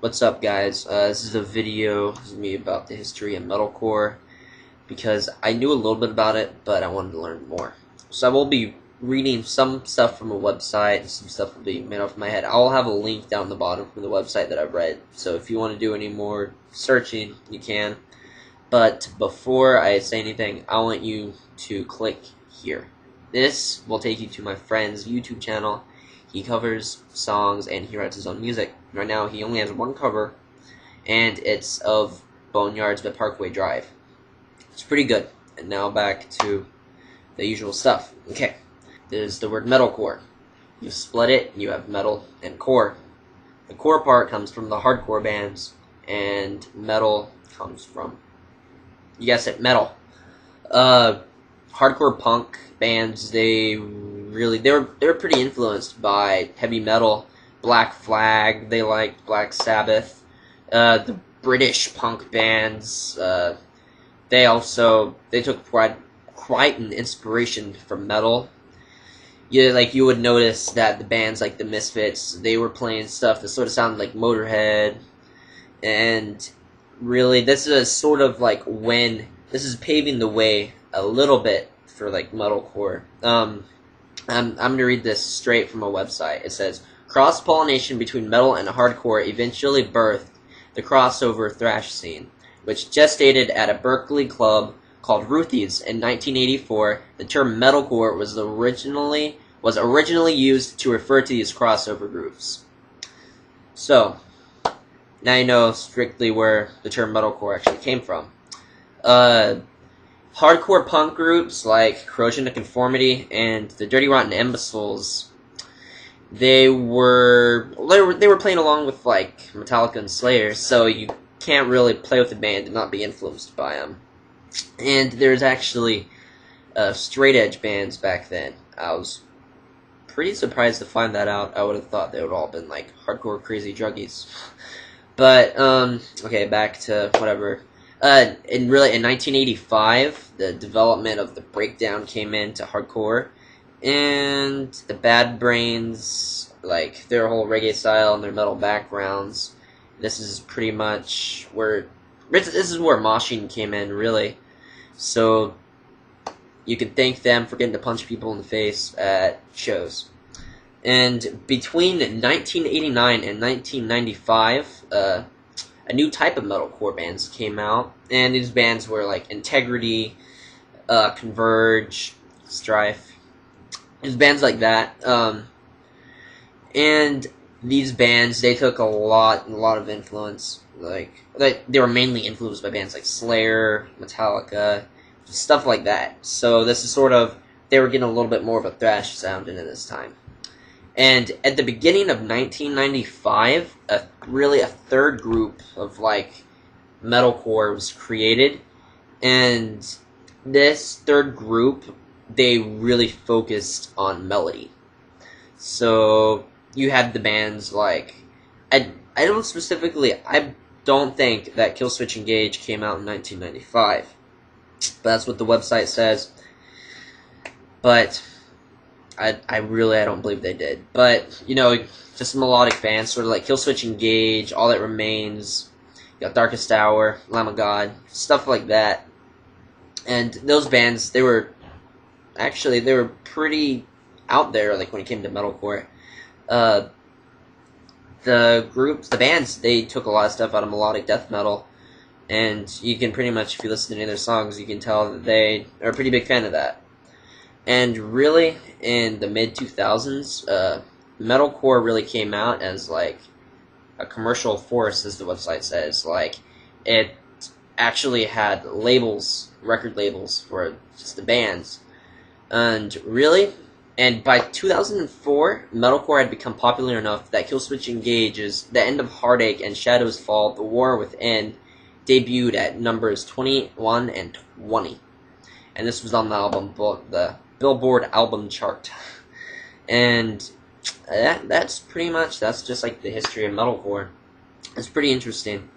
What's up, guys? This is a video of me about the history of metalcore because I knew a little bit about it, but I wanted to learn more. So I will be reading some stuff from a website, and some stuff will be made off my head. I'll have a link down the bottom from the website that I've read, so if you want to do any more searching, you can. But before I say anything, I want you to click here. This will take you to my friend's YouTube channel. He covers songs and he writes his own music. Right now he only has one cover, and it's of Boneyards by Parkway Drive. It's pretty good. And now back to the usual stuff. Okay, there's the word metalcore. You split it, you have metal and core. The core part comes from the hardcore bands, and metal comes from, you guessed it, metal. Hardcore punk bands, they were pretty influenced by heavy metal. Black Flag, they liked Black Sabbath. The British punk bands, they took quite an inspiration from metal. You would notice that the bands like the Misfits, they were playing stuff that sort of sounded like Motorhead, and really this is sort of like when this is paving the way a little bit for like metalcore. I'm gonna read this straight from a website. It says, cross-pollination between metal and hardcore eventually birthed the crossover thrash scene, which gestated at a Berkeley club called Ruthie's in 1984. The term metalcore was originally used to refer to these crossover groups. So now you know strictly where the term metalcore actually came from. Hardcore punk groups like Corrosion to Conformity and the Dirty Rotten Imbeciles, they were playing along with like Metallica and Slayer, so you can't really play with the band and not be influenced by them. And there's actually straight edge bands back then. I was pretty surprised to find that out. I would have thought they would all been like hardcore crazy druggies. But okay, back to whatever. In 1985, the development of the breakdown came into hardcore, and the Bad Brains, like their whole reggae style and their metal backgrounds. This is pretty much where moshing came in, really. So you can thank them for getting to punch people in the face at shows. And between 1989 and 1995, a new type of metalcore bands came out, and these bands were like Integrity, Converge, Strife. There's bands like that, and these bands, they took a lot of influence. Like they were mainly influenced by bands like Slayer, Metallica, stuff like that. So this is sort of, they were getting a little bit more of a thrash sound into this time. And at the beginning of 1995, a third group of like metalcore was created, and this third group, they really focused on melody. So you had the bands like, I don't think that Killswitch Engage came out in 1995, but that's what the website says. But I don't believe they did. But, you know, just melodic bands, sort of like Killswitch Engage, All That Remains, you got Darkest Hour, Lamb of God, stuff like that. And those bands, they were pretty out there, like when it came to metalcore. The bands, they took a lot of stuff out of melodic death metal, and you can pretty much, if you listen to any of their songs, you can tell that they are a pretty big fan of that. And really, in the mid-2000s, metalcore really came out as like a commercial force, as the website says. Like, it actually had record labels for just the bands. And by 2004, metalcore had become popular enough that Killswitch Engage's The End of Heartache and Shadows Fall, The War Within, debuted at numbers 21 and 20. And this was on the Billboard album chart. And that's just like the history of metalcore. It's pretty interesting.